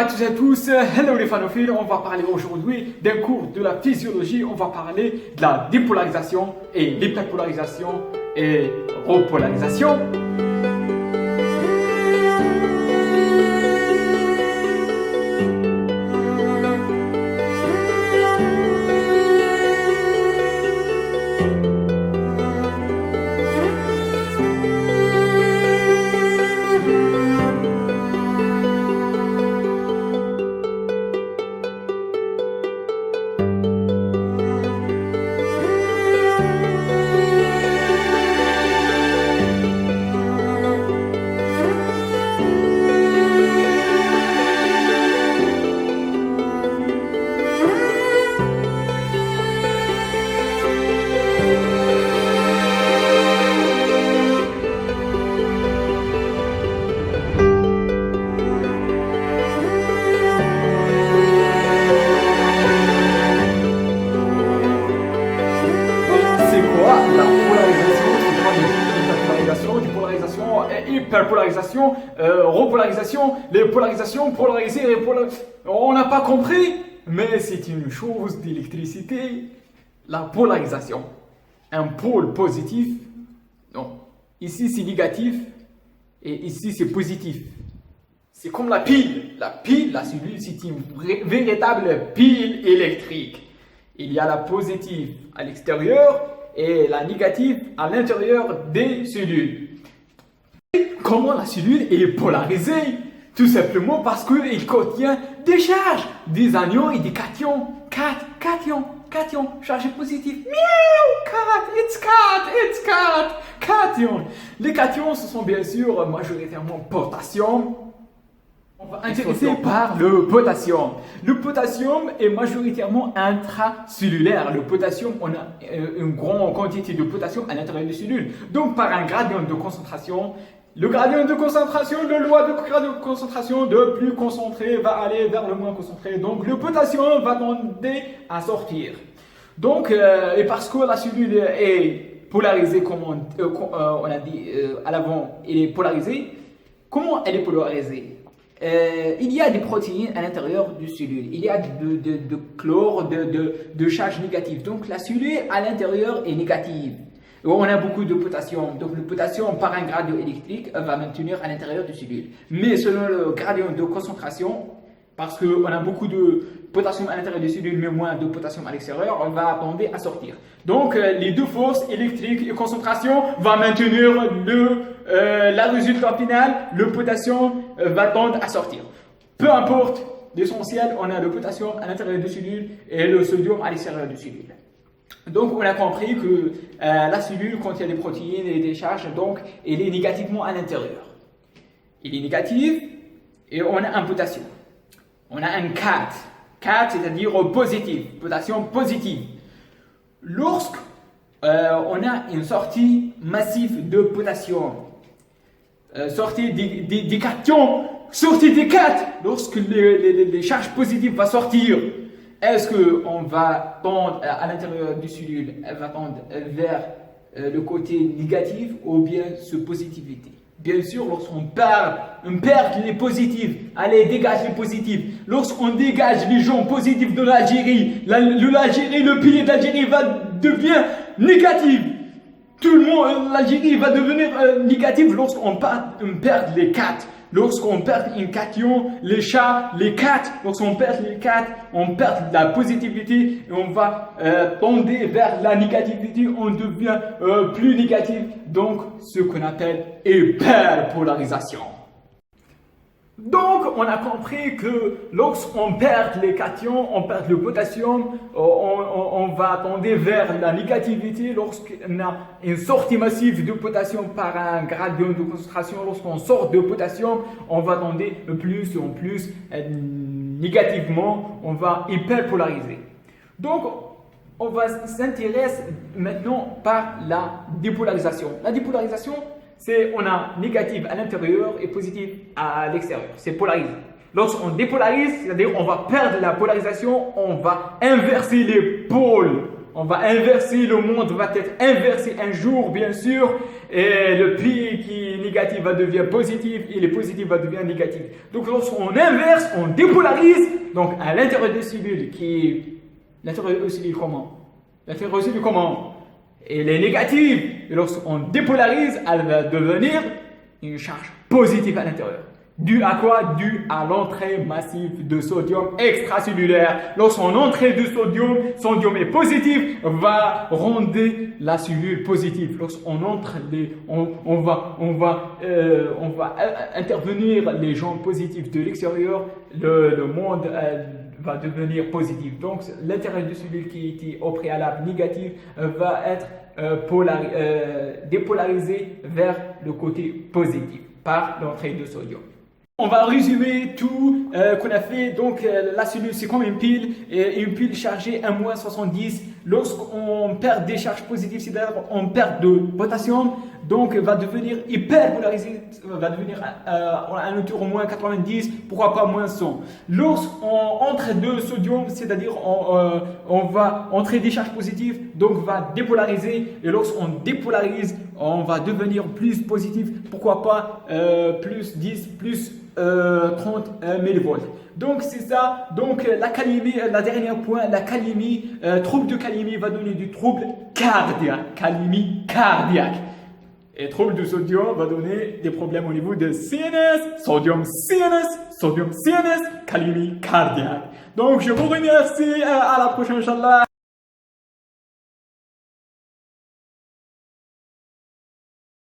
tous et à tous, hello les fanophiles, on va parler aujourd'hui d'un cours de la physiologie, on va parler de la dépolarisation et l'hyperpolarisation et repolarisation. Hyperpolarisation, repolarisation, les polarisations, polariser, on n'a pas compris, mais c'est une chose d'électricité, la polarisation. Un pôle positif, non, ici c'est négatif et ici c'est positif. C'est comme la pile, la cellule c'est une véritable pile électrique. Il y a la positive à l'extérieur et la négative à l'intérieur des cellules. Comment la cellule est polarisée? Tout simplement parce qu'elle contient des charges, des anions et des cations. Cations, charge positive. Cations. Les cations, ce sont bien sûr majoritairement potassium. On va intéresser par le potassium. Le potassium est majoritairement intracellulaire. Le potassium, on a une grande quantité de potassium à l'intérieur des cellules. Donc par un gradient de concentration, le gradient de concentration, le loi de gradient de concentration, de plus concentré va aller vers le moins concentré. Donc le potassium va tendre à sortir. Donc, et parce que la cellule est polarisée, comme on a dit à l'avant, elle est polarisée. Comment elle est polarisée? Il y a des protéines à l'intérieur du cellule. Il y a de chlore, de charge négative. Donc la cellule à l'intérieur est négative. On a beaucoup de potassium. Donc le potassium par un gradient électrique va maintenir à l'intérieur du cellule. Mais selon le gradient de concentration, parce qu'on a beaucoup de potassium à l'intérieur du cellule, mais moins de potassium à l'extérieur, on va tendre à sortir. Donc les deux forces électriques et concentration vont maintenir la résultat final, le potassium va tendre à sortir. Peu importe, l'essentiel, on a le potassium à l'intérieur du cellule et le sodium à l'extérieur du cellule. Donc on a compris que la cellule contient des protéines et des charges, donc elle est négativement à l'intérieur. Il est négatif et on a un potassium. On a un cat, c'est-à-dire positif, potassium positif. Lorsque on a une sortie massive de potassium, sortie des cations, sortie des cations, lorsque les charges positives vont sortir, est-ce qu'on va tendre à l'intérieur du cellule, elle va tendre vers le côté négatif ou bien ce positivité? Bien sûr, lorsqu'on perd les positifs, allez, dégage les positifs. Lorsqu'on dégage les gens positifs de l'Algérie, le pays d'Algérie devient négatif. Tout le monde, l'Algérie va devenir négative lorsqu'on perd les quatre. Lorsqu'on perd une cation, les chats, les quatre, lorsqu'on perd les quatre, on perd la positivité et on va tendre vers la négativité, on devient plus négatif, donc ce qu'on appelle hyperpolarisation. Donc, on a compris que lorsqu'on perd les cations, on perd le potassium, on va tendre vers la négativité. Lorsqu'on a une sortie massive de potassium par un gradient de concentration, lorsqu'on sort de potassium, on va tendre de plus en plus négativement, on va hyperpolariser. Donc, on va s'intéresser maintenant par la dépolarisation. La dépolarisation, c'est on a négatif à l'intérieur et positif à l'extérieur. C'est polarisé. Lorsqu'on dépolarise, c'est-à-dire on va perdre la polarisation, on va inverser les pôles. On va inverser, le monde va être inversé un jour, bien sûr, et le pays qui est négatif va devenir positif et le positif va devenir négatif. Donc lorsqu'on inverse, on dépolarise, donc à l'intérieur des cellules l'intérieur des cellules comment? L'intérieur des cellules comment? Elle est négative. Et lorsqu'on dépolarise, elle va devenir une charge positive à l'intérieur. Dû à quoi? Dû à l'entrée massive de sodium extracellulaire. Lorsqu'on entrée de sodium est positif, va rendre la cellule positive. Lorsqu'on entre, on va intervenir les gens positifs de l'extérieur, le monde va devenir positif. Donc l'intérieur de cellule qui était au préalable négatif va être dépolarisé vers le côté positif par l'entrée de sodium. On va résumer tout qu'on a fait. Donc, la cellule, c'est comme une pile, et une pile chargée à moins 70. Lorsqu'on perd des charges positives, c'est-à-dire on perd de potassium, donc va devenir hyperpolarisé, va devenir à un tour au moins 90, pourquoi pas moins 100. Lorsqu'on entre de sodium, c'est-à-dire on va entrer des charges positives, donc va dépolariser, et lorsqu'on dépolarise, on va devenir plus positif, pourquoi pas plus 10, plus 30 millivolts. Donc c'est ça. Donc la calémie, la dernière point, la calémie, trouble de calémie va donner du trouble cardiaque, calémie cardiaque. Et trouble de sodium va donner des problèmes au niveau de CNS, sodium CNS, calémie cardiaque. Donc je vous remercie, à la prochaine, Inch'Allah.